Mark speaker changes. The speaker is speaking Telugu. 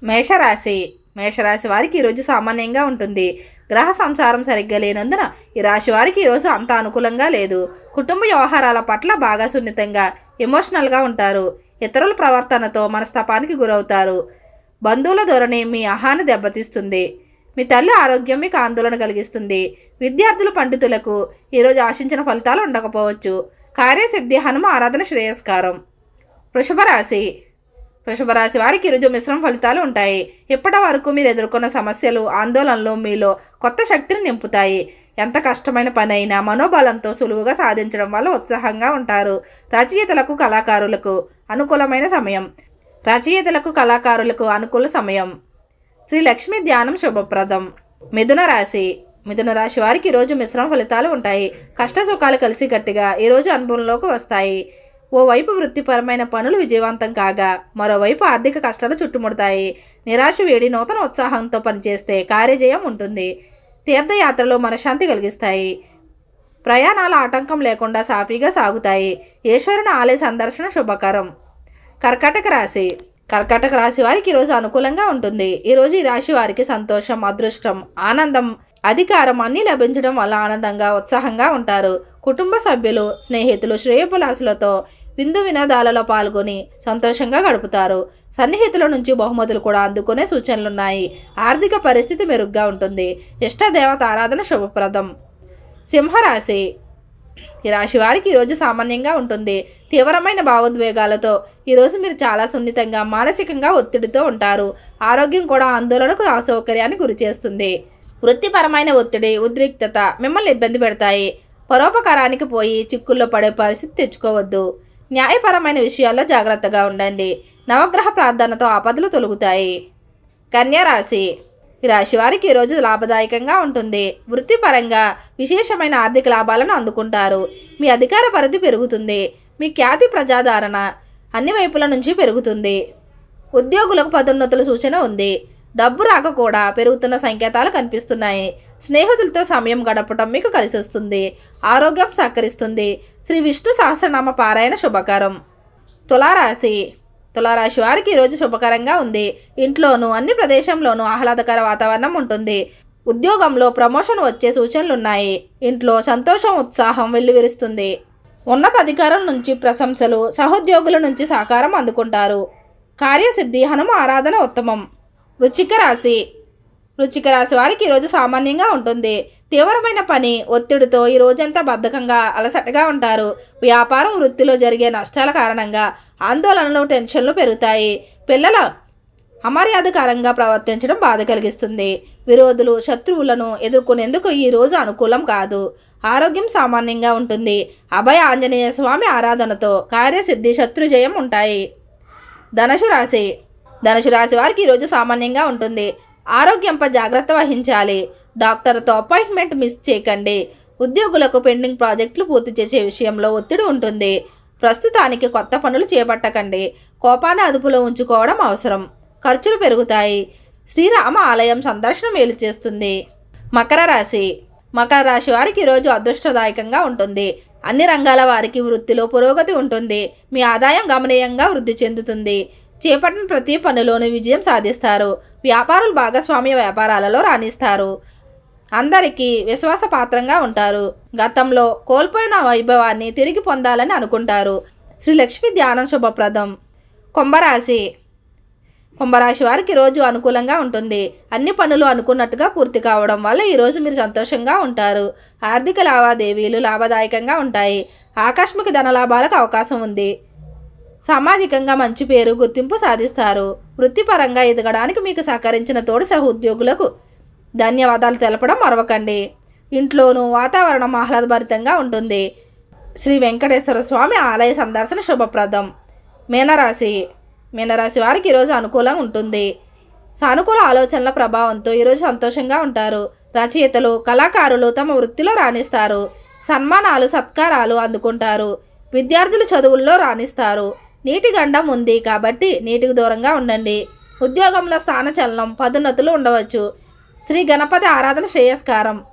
Speaker 1: మేషరాశి మేషరాశి వారికి ఈరోజు సామాన్యంగా ఉంటుంది. గ్రహ సంచారం సరిగ్గా లేనందున ఈ రాశి వారికి ఈరోజు అంత అనుకూలంగా లేదు. కుటుంబ వ్యవహారాల పట్ల బాగా సున్నితంగా ఎమోషనల్గా ఉంటారు. ఇతరుల ప్రవర్తనతో మనస్తాపానికి గురవుతారు. బంధువుల ధోరణి మీ అహాన్ని దెబ్బతీస్తుంది. మీ తల్లి ఆరోగ్యం మీకు ఆందోళన కలిగిస్తుంది. విద్యార్థులు పండితులకు ఈరోజు ఆశించిన ఫలితాలు ఉండకపోవచ్చు. కార్యసిద్ధి హనుమ ఆరాధన శ్రేయస్కారం. వృషభ రాశి వారికి ఈరోజు మిశ్రమ ఫలితాలు ఉంటాయి. ఇప్పటి వరకు మీరు ఎదుర్కొన్న సమస్యలు ఆందోళనలు మీలో కొత్త శక్తిని నింపుతాయి. ఎంత కష్టమైన పని అయినా మనోబలంతో సులువుగా సాధించడం వల్ల ఉత్సాహంగా ఉంటారు. రచయితలకు కళాకారులకు అనుకూల సమయం. శ్రీ లక్ష్మీ ధ్యానం శుభప్రదం. మిథున రాశి వారికి ఈరోజు మిశ్రమ ఫలితాలు ఉంటాయి. కష్ట సుఖాలు కలిసి గట్టిగా ఈరోజు అనుభవంలోకి వస్తాయి. ఓవైపు వృత్తిపరమైన పనులు విజయవంతం కాగా మరోవైపు ఆర్థిక కష్టాలు చుట్టుముడతాయి. నిరాశ వేడి నూతన ఉత్సాహంతో పనిచేస్తే కార్యజయం ఉంటుంది. తీర్థయాత్రలు మనశ్శాంతి కలిగిస్తాయి. ప్రయాణాల ఆటంకం లేకుండా సాఫీగా సాగుతాయి. ఈశ్వరుని ఆలయ సందర్శన శుభకరం. కర్కాటక రాశి వారికి ఈరోజు అనుకూలంగా ఉంటుంది. ఈరోజు ఈ రాశి వారికి సంతోషం, అదృష్టం, ఆనందం, అధికారం అన్నీ లభించడం వల్ల ఆనందంగా ఉత్సాహంగా ఉంటారు. కుటుంబ సభ్యులు, స్నేహితులు శ్రేయోభిలాషులతో విందు వినోదాలలో పాల్గొని సంతోషంగా గడుపుతారు. సన్నిహితుల నుంచి బహుమతులు కూడా అందుకునే సూచనలున్నాయి. ఆర్థిక పరిస్థితి మెరుగ్గా ఉంటుంది. ఇష్టదేవత ఆరాధన శుభప్రదం. సింహరాశి ఈ రాశి వారికి ఈరోజు సామాన్యంగా ఉంటుంది. తీవ్రమైన భావోద్వేగాలతో ఈరోజు మీరు చాలా సున్నితంగా మానసికంగా ఒత్తిడితో ఉంటారు. ఆరోగ్యం కూడా ఆందోళనకు అసౌకర్యాన్ని గురి చేస్తుంది. వృత్తిపరమైన ఒత్తిడి, ఉద్రిక్తత మిమ్మల్ని ఇబ్బంది పెడతాయి. పరోపకారానికి పోయి చిక్కుల్లో పడే పరిస్థితి తెచ్చుకోవద్దు. న్యాయపరమైన విషయాల్లో జాగ్రత్తగా ఉండండి. నవగ్రహ ప్రార్థనతో ఆపదలు తొలగుతాయి. కన్యారాశి ఈ రాశి వారికి ఈరోజు లాభదాయకంగా ఉంటుంది. వృత్తిపరంగా విశేషమైన ఆర్థిక లాభాలను అందుకుంటారు. మీ అధికార పరిధి పెరుగుతుంది. మీ ఖ్యాతి ప్రజాదరణ అన్ని వైపుల నుంచి పెరుగుతుంది. ఉద్యోగులకు పదోన్నతుల సూచన ఉంది. డబ్బు రాక కూడా పెరుగుతున్న సంకేతాలు కనిపిస్తున్నాయి. స్నేహితులతో సమయం గడపటం మీకు కలిసి వస్తుంది. ఆరోగ్యం సహకరిస్తుంది. శ్రీ విష్ణు సహస్రనామ పారాయణ శుభకరం. తులారాశి వారికి ఈరోజు శుభకరంగా ఉంది. ఇంట్లోనూ అన్ని ప్రదేశంలోనూ ఆహ్లాదకర వాతావరణం ఉంటుంది. ఉద్యోగంలో ప్రమోషన్ వచ్చే సూచనలున్నాయి. ఇంట్లో సంతోషం, ఉత్సాహం వెల్లువిరుస్తుంది. ఉన్నత అధికారం నుంచి ప్రశంసలు, సహోద్యోగుల నుంచి సహకారం అందుకుంటారు. కార్యసిద్ధి హనుమ ఆరాధన ఉత్తమం. వృశ్చిక రాశి వారికి ఈరోజు సామాన్యంగా ఉంటుంది. తీవ్రమైన పని ఒత్తిడితో ఈ రోజంతా బద్ధకంగా అలసటగా ఉంటారు. వ్యాపారం, వృత్తిలో జరిగే నష్టాల కారణంగా ఆందోళనలు, టెన్షన్లు పెరుగుతాయి. పిల్లల అమర్యాదకరంగా ప్రవర్తించడం బాధ కలిగిస్తుంది. విరోధులు, శత్రువులను ఎదుర్కొనేందుకు ఈ రోజు అనుకూలం కాదు. ఆరోగ్యం సామాన్యంగా ఉంటుంది. అభయ ఆంజనేయ స్వామి ఆరాధనతో కార్యసిద్ధి, శత్రుజయం ఉంటాయి. ధనుసు రాశి వారికి ఈరోజు సామాన్యంగా ఉంటుంది. ఆరోగ్యంపై జాగ్రత్త వహించాలి. డాక్టర్తో అపాయింట్మెంట్ మిస్ చేయకండి. ఉద్యోగులకు పెండింగ్ ప్రాజెక్టులు పూర్తి చేసే విషయంలో ఒత్తిడి ఉంటుంది. ప్రస్తుతానికి కొత్త పనులు చేపట్టకండి. కోపాన్ని అదుపులో ఉంచుకోవడం అవసరం. ఖర్చులు పెరుగుతాయి. శ్రీరామ ఆలయం సందర్శన మేలు చేస్తుంది. మకర రాశి వారికి ఈరోజు అదృష్టదాయకంగా ఉంటుంది. అన్ని రంగాల వారికి వృత్తిలో పురోగతి ఉంటుంది. మీ ఆదాయం గమనీయంగా వృద్ధి చెందుతుంది. చేపట్టిన ప్రతి పనిలోనూ విజయం సాధిస్తారు. వ్యాపారులు భాగస్వామ్య వ్యాపారాలలో రాణిస్తారు. అందరికీ విశ్వాసపాత్రంగా ఉంటారు. గతంలో కోల్పోయిన వైభవాన్ని తిరిగి పొందాలని అనుకుంటారు. శ్రీ లక్ష్మీ ధ్యానం శుభప్రదం. కుంభరాశి వారికి ఈరోజు అనుకూలంగా ఉంటుంది. అన్ని పనులు అనుకున్నట్టుగా పూర్తి కావడం వల్ల ఈరోజు మీరు సంతోషంగా ఉంటారు. ఆర్థిక లావాదేవీలు లాభదాయకంగా ఉంటాయి. ఆకస్మిక ధన లాభాలకు అవకాశం ఉంది. సామాజికంగా మంచి పేరు, గుర్తింపు సాధిస్తారు. వృత్తిపరంగా ఎదగడానికి మీకు సహకరించిన తోటి సహోద్యోగులకు ధన్యవాదాలు తెలపడం మరవకండి. ఇంట్లోనూ వాతావరణం ఆహ్లాదభరితంగా ఉంటుంది. శ్రీ వెంకటేశ్వర స్వామి ఆలయ సందర్శన శుభప్రదం. మీనరాశి వారికి ఈరోజు అనుకూలంగా ఉంటుంది. సానుకూల ఆలోచనల ప్రభావంతో ఈరోజు సంతోషంగా ఉంటారు. రచయితలు, కళాకారులు తమ వృత్తిలో రాణిస్తారు. సన్మానాలు, సత్కారాలు అందుకుంటారు. విద్యార్థులు చదువుల్లో రాణిస్తారు. నీటి గండం ఉంది కాబట్టి నీటికి దూరంగా ఉండండి. ఉద్యోగంలో స్థానచలనం, పదోన్నతులు ఉండవచ్చు. శ్రీ గణపతి ఆరాధన శ్రేయస్కారం.